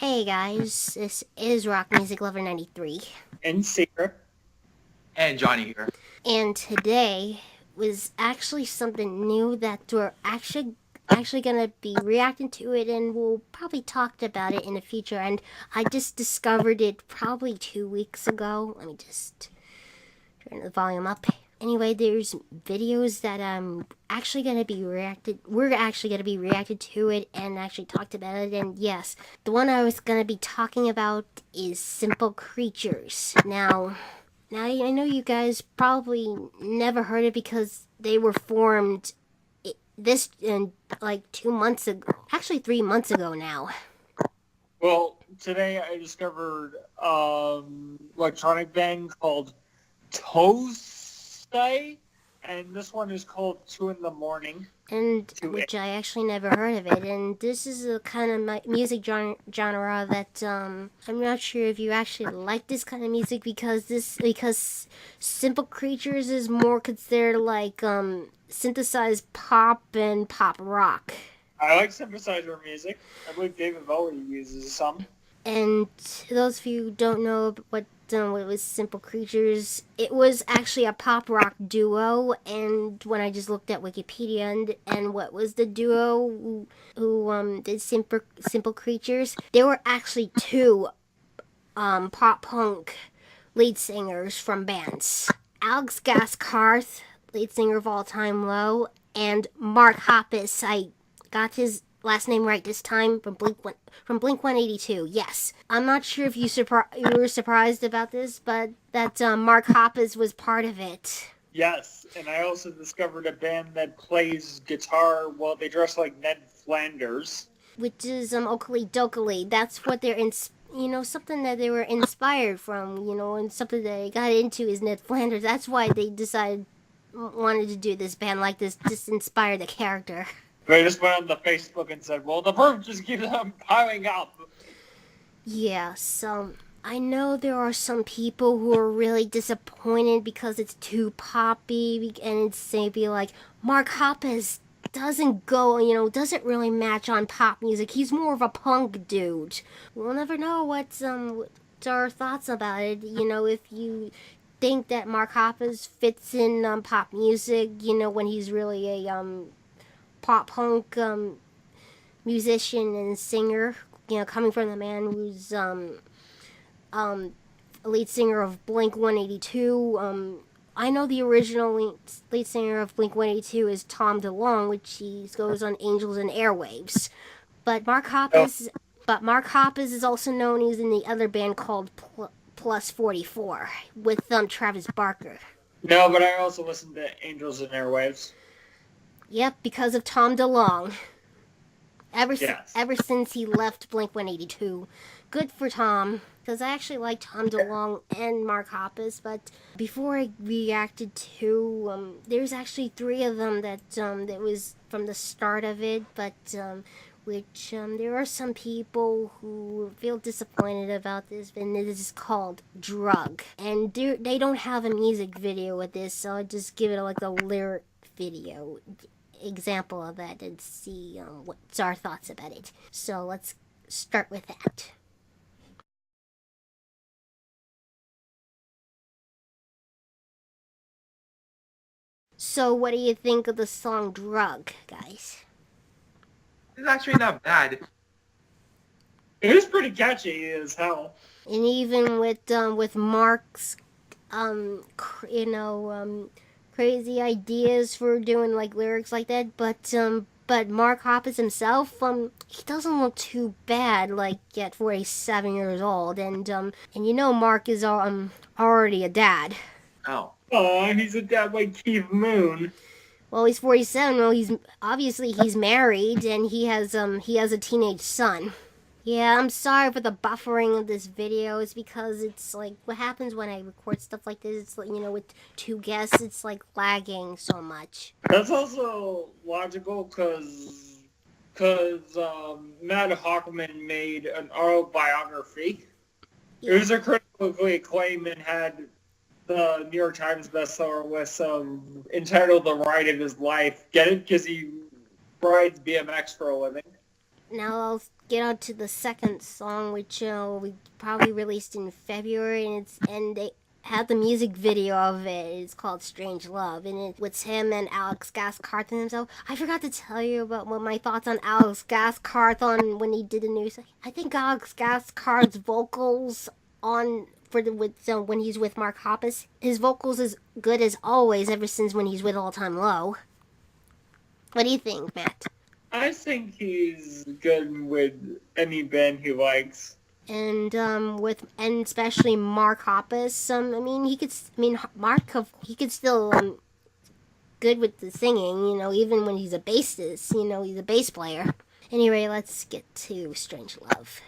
Hey guys, this is Rock Music Lover 93, And Seeker. And Johnny here. and today was actually something new that we're actually gonna be reacting to it, and we'll probably talk about it in the future. And I just discovered it probably 2 weeks ago. Let me just turn the volume up. Anyway, there's videos that we're actually gonna be reacted to it and actually talked about it. And yes, the one I was gonna be talking about is Simple Creatures. Now I know you guys probably never heard it because they were formed this in like 2 months ago, actually 3 months ago now. Well, today I discovered electronic band called Toastai, and this one is called 2 in the Morning. And 2 which I actually never heard of it. And this is a kind of music genre that I'm not sure if you actually like this kind of music because Simple Creatures is more considered like synthesized pop and pop rock. I like synthesizer music. I believe David Bowie uses some. And those of you who don't know what was Simple Creatures, it was actually a pop rock duo. And when I just looked at Wikipedia and what was the duo who did Simple Creatures, there were actually two pop punk lead singers from bands: Alex Gaskarth, lead singer of All Time Low, and Mark Hoppus. I got his last name right this time, from Blink 182. Yes, I'm not sure if you were surprised about this, but that Mark Hoppus was part of it. Yes, and I also discovered a band that plays guitar. Well, they dress like Ned Flanders. Which is Oakley Dokley. That's what they're something that they were inspired from. And something that they got into is Ned Flanders. That's why they decided wanted to do this band like this, just inspire the character. They just went on the Facebook and said, well, the proof just keeps on piling up. Yeah, so I know there are some people who are really disappointed because it's too poppy, and it's maybe like Mark Hoppus doesn't really match on pop music. He's more of a punk dude. We'll never know what's our thoughts about it. If you think that Mark Hoppus fits in pop music, when he's really a pop punk musician and singer, coming from the man who's um, lead singer of Blink 182. I know the original lead singer of Blink 182 is Tom DeLonge, which he goes on Angels and Airwaves. But Mark So, Hoppus, but Mark Hoppus is also known as in the other band called Plus 44 with Travis Barker. no, but I also listened to Angels and Airwaves. Yep, because of Tom DeLonge. Yes. Ever since he left Blink 182, good for Tom. Because I actually like Tom DeLonge and Mark Hoppus, but before I reacted to, there's actually three of them that was from the start of it, but which there are some people who feel disappointed about this, and this is called Drug, and they don't have a music video with this, so I just give it like a lyric video example of that and see what's our thoughts about it. So let's start with that. So what do you think of the song Drug, guys? It's actually not bad. It is pretty catchy as hell. And even with Mark's crazy ideas for doing like lyrics like that, but Mark Hoppus himself, he doesn't look too bad, like at 47 years old, and Mark is already a dad. Oh. Oh, he's a dad like Keith Moon. Well, he's 47. Well, he's married, and he has a teenage son. Yeah, I'm sorry for the buffering of this video. It's because it's like what happens when I record stuff like this. It's like, with two guests, it's like lagging so much. That's also logical because Matt Hockman made an autobiography. It Yeah. was a critically acclaimed and had the New York Times bestseller list entitled "The Ride of His Life." Get it? Because he rides BMX for a living. Now get on to the second song, which we probably released in February, and they had the music video of it. It's called "Strange Love," and it's him and Alex Gaskarth himself. I forgot to tell you about what my thoughts on Alex Gaskarth on when he did the news. I think Alex Gaskarth's vocals on for the with when he's with Mark Hoppus, his vocals is good as always ever since when he's with All Time Low. What do you think, Matt? I think he's good with any band he likes. And especially Mark Hoppus. He could still good with the singing. Even when he's a bassist. He's a bass player. Anyway, let's get to Strange Love.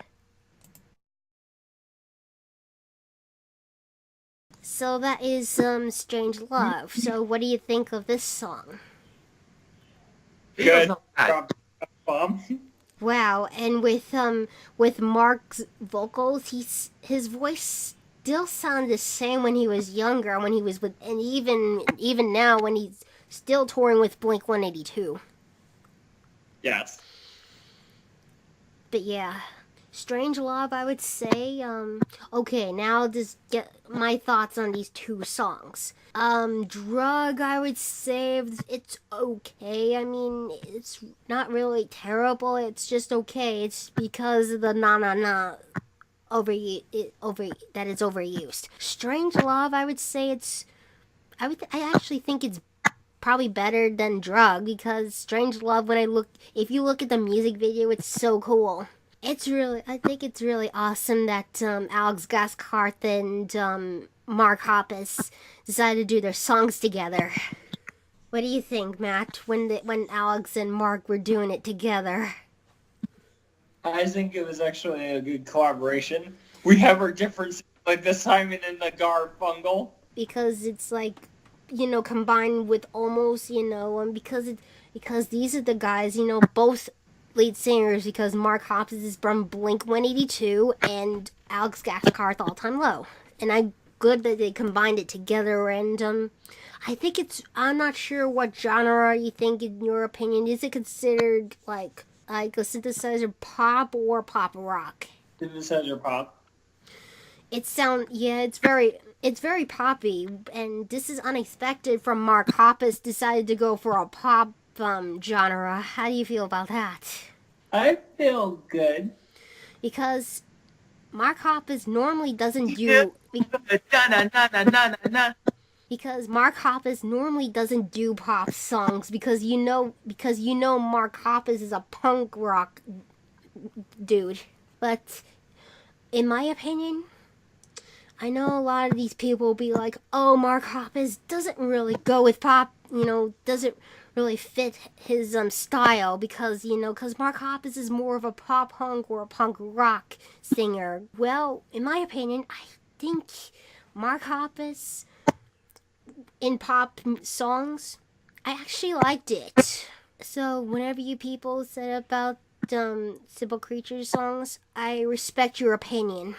So that is Strange Love. So what do you think of this song? Good. Not bad. Bomb. Wow, and with Mark's vocals, his voice still sounded the same when he was younger, when he was with, and even now when he's still touring with Blink 182. Yes. But yeah, Strange Love, I would say. Okay, now I'll just get my thoughts on these two songs. Drug, I would say it's okay. I mean, it's not really terrible. It's just okay. It's because of the na that it's overused. Strange Love, I would say I actually think it's probably better than Drug, because Strange Love, if you look at the music video, it's so cool. I think it's really awesome that Alex Gaskarth and Mark Hoppus decided to do their songs together. What do you think, Matt, when Alex and Mark were doing it together? I think it was actually a good collaboration. We have our differences, like the Simon and the Garfunkel. Because it's like, combined with almost, because these are the guys, both lead singers, because Mark Hoppus is from Blink 182 and Alex Gaskarth All Time Low. And I'm good that they combined it together, and I'm not sure what genre you think, in your opinion. Is it considered like a synthesizer pop or pop rock? Synthesizer pop. It's very poppy, and this is unexpected from Mark Hoppus. Decided to go for a pop genre. How do you feel about that? I feel good. Because Mark Hoppus normally doesn't do because Mark Hoppus normally doesn't do pop songs, because Mark Hoppus is a punk rock dude. But in my opinion, I know a lot of these people will be like, oh, Mark Hoppus doesn't really go with pop, doesn't really fit his style, because Mark Hoppus is more of a pop punk or a punk rock singer. Well, in my opinion, I think Mark Hoppus in pop songs, I actually liked it. So whenever you people said about Simple Creatures songs, I respect your opinion.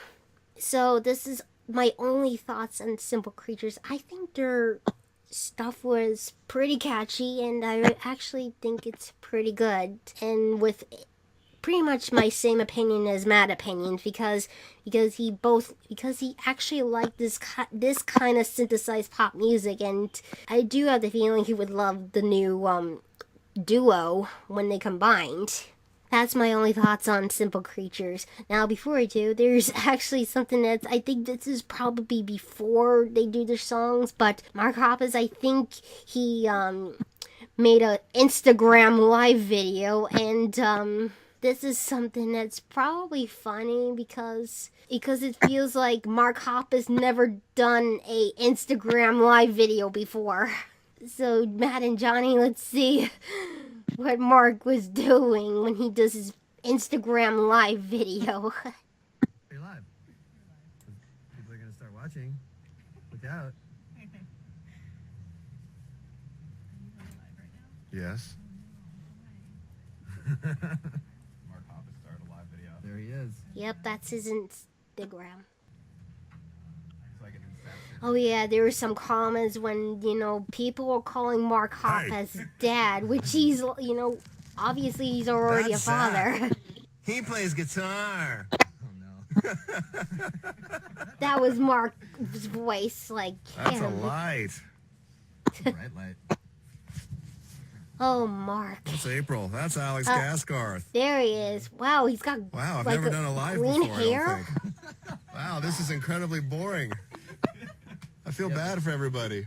So this is my only thoughts on Simple Creatures. I think their stuff was pretty catchy, and I actually think it's pretty good. And with pretty much my same opinion as Matt opinions, because he actually liked this kind of synthesized pop music, and I do have the feeling he would love the new duo when they combined. That's my only thoughts on Simple Creatures. Now, before I do, there's actually something that I think this is probably before they do their songs, but Mark Hoppus, I think he made a Instagram live video, and this is something that's probably funny, because it feels like Mark Hoppus never done a Instagram live video before. So, Matt and Johnny, let's see what Mark was doing when he does his Instagram live video. You're live. People are gonna start watching. Look out. Yes. Mark Hoppus started a live video. There he is. Yep, that's his Instagram. It's like an inception. Oh yeah, there were some comments when, people were calling Mark Hoppus dad, which he's, obviously he's already That's a father. He plays guitar. Oh no. That was Mark's voice. Like, That's a him. light. Bright light. Oh, Mark. That's April. That's Alex Uh, Gaskarth. There he is. Wow, he's got Wow, I've like never done a live green before, hair. I don't think. Wow, this is incredibly boring. I feel bad for everybody.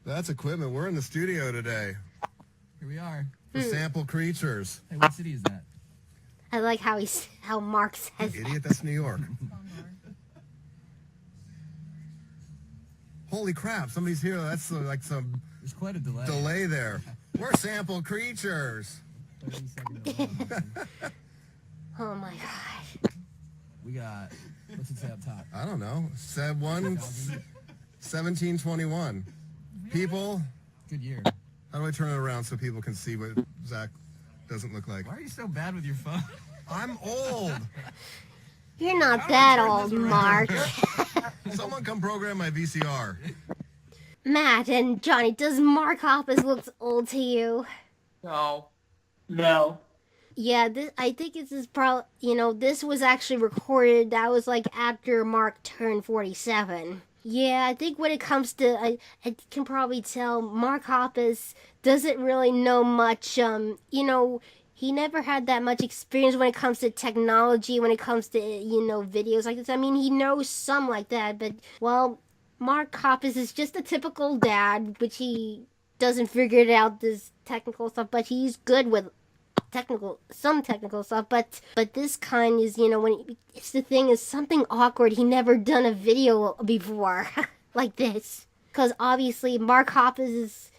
That's equipment. We're in the studio today. Here we are. For Sample Creatures. Hey, what city is that? I like how Mark says that. Idiot, that's New York. Holy crap, somebody's here. That's like some There's quite a delay. delay there. We're Sample Creatures. 30 second delay. Oh my god. We got, what's it say up top? I don't know. 1721. People, Good year. how do I turn it around so people can see what Zach doesn't look like? Why are you so bad with your phone? I'm old. You're not that old, Mark. Someone come program my VCR. Matt and Johnny, does Mark Hoppus look old to you? No. No. Yeah, I think this is probably, this was actually recorded. That was like after Mark turned 47. Yeah, I think when it comes to, I can probably tell Mark Hoppus doesn't really know much. He never had that much experience when it comes to technology, when it comes to, videos like this. I mean, he knows some like that, but, well, Mark Hoppus is just a typical dad, which he doesn't figure it out, this technical stuff, but he's good with some technical stuff, but this kind is, it's the thing is something awkward. He never done a video before like this, because obviously Mark Hoppus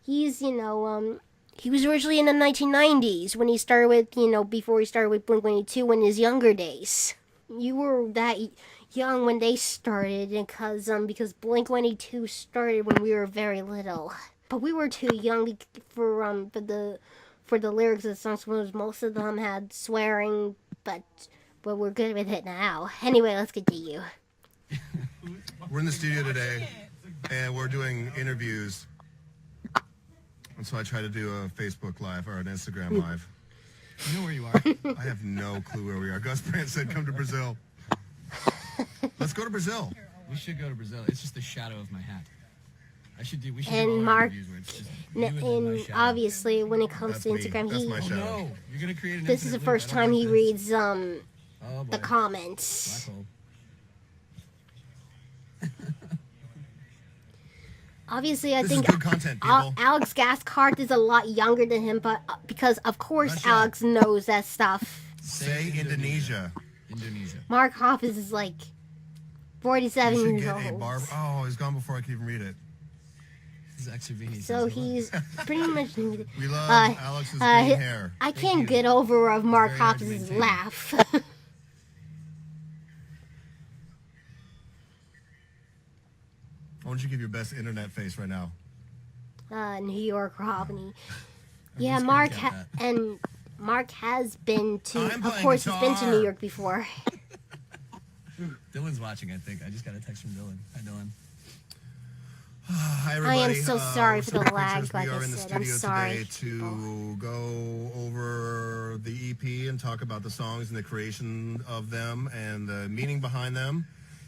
he's he was originally in the 1990s when he started with before he started with Blink-182 in his younger days. You were that young when they started, because Blink-182 started when we were very little, but we were too young for the lyrics of the songs, because most of them had swearing, but we're good with it now. Anyway, let's continue. We're in the studio today, and we're doing interviews. And so I try to do a Facebook Live or an Instagram Live. You know where you are. I have no clue where we are. Gus Brandt said, come to Brazil. Let's go to Brazil. We should go to Brazil. It's just the shadow of my hat. We should do And all our Mark- interviews where it's just you and then my And shadow. obviously, when it comes That's to me. Instagram, That's my Oh shadow. no, you're gonna create an this is the infinite first loop. I don't time like he this. reads Oh, the boy. comments. Black hole. Obviously, I This is think good content, people. Alex Gaskarth is a lot younger than him, but because of course Russia. Alex knows that stuff. Say Indonesia. Indonesia. Mark Hoppus is like You 47 should years get a old. barber. Oh, he's gone before I can even read it. This is extra Vini. So he's pretty much. We love Uh, Alex's uh, green hair. I can't get over of Mark very hard to Hoppus' maintain. laugh. Why don't you give your best internet face right now? New York Robney. I'm Yeah, just Mark gonna count and Mark has been to. I'm Of playing course, he's been to guitar. New York before. Dylan's watching, I think. I just got a text from Dylan. Hi, Dylan. Hi, everybody. I am so sorry for the Super lag, Creatures. like we I are in the said. I'm studio sorry, today to people. go over the EP and talk about the songs and the creation of them and the meaning behind them.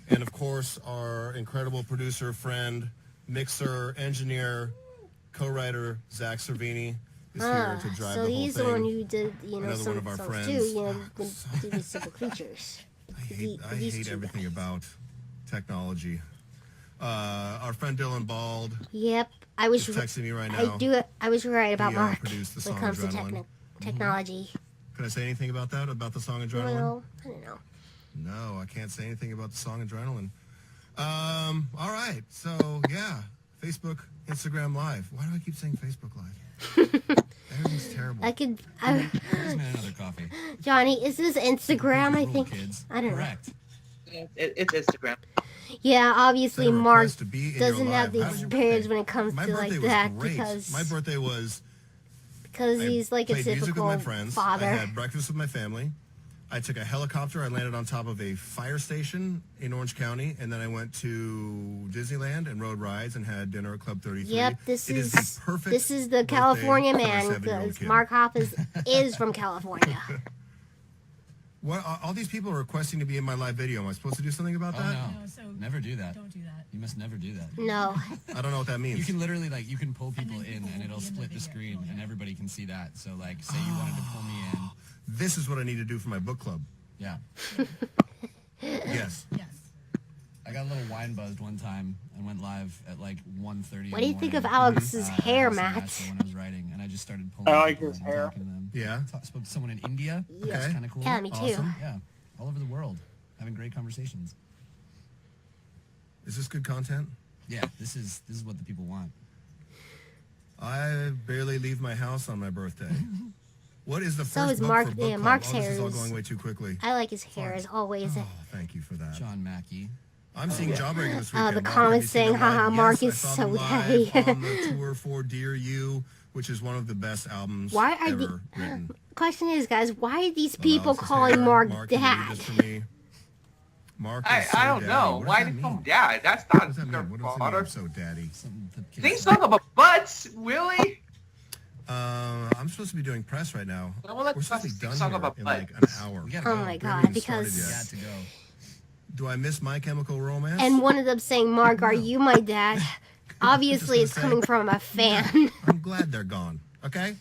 And, of course, our incredible producer, friend, mixer, engineer, co-writer, Zach Cervini is here to drive so the whole he's thing. the one who did, Another some one of our songs friends. too. The TV Simple Creatures. I these hate two everything guys. about technology. Our friend Dylan Bald Yep, I was. is texting me right now. I was right about He, Mark produced the when it song comes to Adrenaline. technology. Can I say anything about that? About the song Adrenaline? Well, I don't know. No, I can't say anything about the song Adrenaline. All right. So, yeah. Facebook, Instagram Live. Why do I keep saying Facebook Live? Everything's terrible. I could. Just made another coffee. Johnny, is this Instagram? I Rule, think. Kids. I don't know. Correct. It's Instagram. Yeah, obviously Send a Mark request to be in your doesn't have live. the How was your experience birthday? when it comes My to birthday like was that great. because My birthday was because I he's like a played music with typical my friends. father. I had breakfast with my family. I took a helicopter. I landed on top of a fire station in Orange County, and then I went to Disneyland and rode rides and had dinner at Club 33. Yep, this It is the perfect this is the birthday California for a man 7-year-old because kid. Mark Hoppus is from California. What, all these people are requesting to be in my live video. Am I supposed to do something about Oh that? no, No, so never do that. don't do that. You must never do that. No. I don't know what that means. You can literally you can pull people then in people and will it'll be in the split the video. screen Oh, and yeah. everybody can see that. So like, say you wanted to pull me in, This is what I need to do for my book club. yeah. Yes. Yes. I got a little wine buzzed one time and went live at like 1:30. What do you think of Alex's Alex's hair, Matt? When I was writing, and I just started pulling. I like people his in and hair. talking to them. Yeah. Spoke to someone in India. Yeah. That's kind of cool. Yeah, me too. Awesome. Yeah, all over the world, having great conversations. Is this good content? Yeah, this is what the people want. I barely leave my house on my birthday. What is the So first is book Mark- for book yeah, club? Mark's This hair is all is- going way too quickly. I like his hair as always. Oh, thank you for that. John Mackey. I'm seeing Jawbreaker this Oh, weekend. the Mark, comments have you seen saying, them live? haha, Yes, Mark I is saw so them daddy. live on the tour for Dear You, which is one of the best albums Why are ever written. Question is, guys, why are these Well, people Alex's calling hair. Mark Mark, can you read dad? this for me? Mark is so I don't daddy. know. What Why does did that you call mean? him dad? That's What not does that their mean? What does it mean? father. I'm so daddy. The kids They son of a butts, really? I'm supposed to be doing press right now. Well, let's We're supposed to be done son here of a in butt. like an hour. We gotta Oh go. my We god, haven't even started because... yet. got to go. Do I miss My Chemical Romance? And one of them saying, Mark, are you my dad? Obviously, it's say- coming from a fan. I'm glad they're gone. Okay?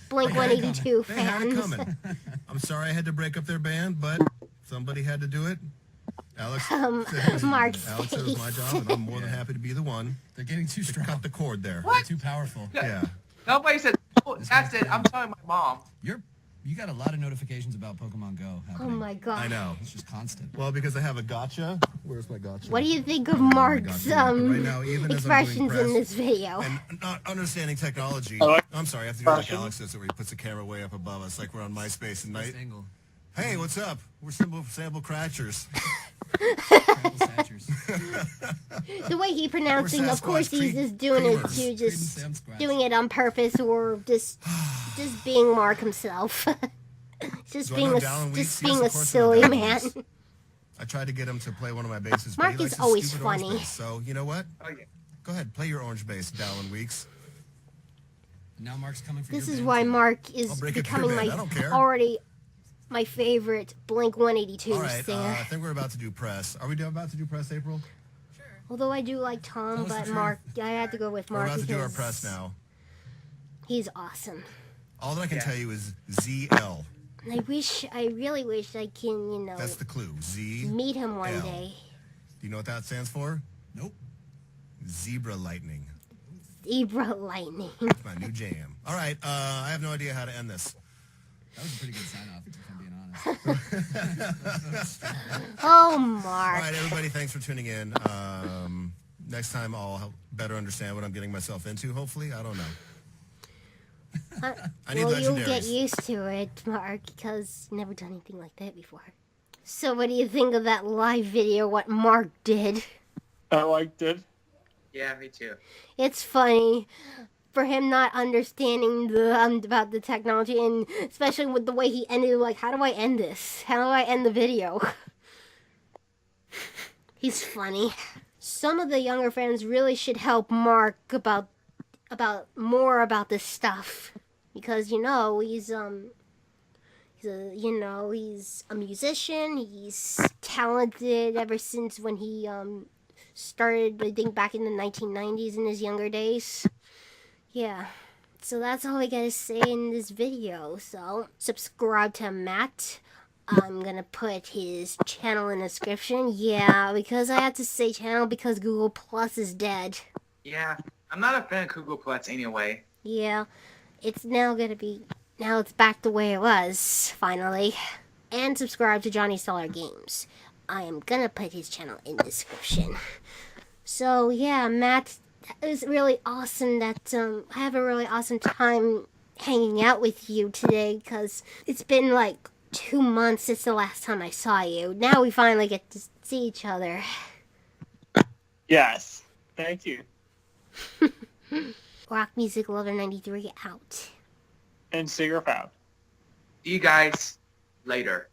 Blink 182 They had it fans. coming. I'm sorry I had to break up their band, but somebody had to do it. Alex Mark Alex said it was my job, and I'm more than happy to be the one They're getting too to strong. cut the cord there. What? Too powerful. Yeah. Nobody said, oh, that's it. I'm telling my mom. You got a lot of notifications about Pokemon Go Oh happening. my god. I know. It's just constant. Well, because I have a gotcha. Where's my gotcha? What do you think of Oh my Mark's God, right now, even as I'm doing expressions press in this video? and not understanding technology. I like I'm sorry, I have to do like expression. Alex does, where he puts the camera way up above us, like we're on MySpace at Best night. angle. Hey, what's up? We're Sample Cratchers. Trample Satchers. The way he pronouncing, Or of course, Sasquatch he's just doing it creamers. to just Sam Squatch. doing it on purpose or just being Mark himself. just Do I being know a Dallin Weeks? just Yes, being of a course I know silly Dallin man. Weeks. I tried to get him to play one of my basses, but Mark he is likes his always stupid orange funny. bass. So you know what? Oh, yeah. Go ahead, play your orange bass, Dallin Weeks. Now Mark's coming for This your is band why too. Mark I'll is break it to becoming your band. my I don't care. already my favorite Blink 182 All right, singer. I think we're about to do press. Are we about to do press, April? Although I do like Tom, Tell us the but truth. Mark, I had to go with We're Mark about to do our because press now. he's awesome. All that I can Yeah. tell you is ZL. I really wish I can, That's the clue. Z. meet him one L. day. Do you know what that stands for? Nope. Zebra lightning. Zebra lightning. It's my new jam. All right, I have no idea how to end this. That was a pretty good sign off, if I'm being honest. Oh, All Mark. right, everybody, thanks for tuning in. Next time I'll better understand what I'm getting myself into, hopefully. I don't know. I need Well, you'll legendaries. get used to it, Mark, because you've never done anything like that before. So what do you think of that live video, what Mark did? I liked it. Yeah, me too. It's funny for him not understanding about the technology, and especially with the way he ended, like, how do I end this? How do I end the video? He's funny. Some of the younger fans really should help Mark about more about this stuff, because he's he's a musician. He's talented ever since when he started, I think, back in the 1990s in his younger days. Yeah. So that's all I gotta say in this video. So subscribe to Matt. I'm gonna put his channel in the description. Yeah, because I had to say channel because Google Plus is dead. Yeah, I'm not a fan of Google Plus anyway. Yeah, it's now it's back the way it was, finally. And subscribe to Johnny Stellar Games. I am gonna put his channel in the description. So yeah, Matt, it was really awesome that I have a really awesome time hanging out with you today, because it's been like 2 months since the last time I saw you. Now we finally get to see each other. Yes. Thank you. Rock Music Lover 93 out. And Singer Found. See you guys later.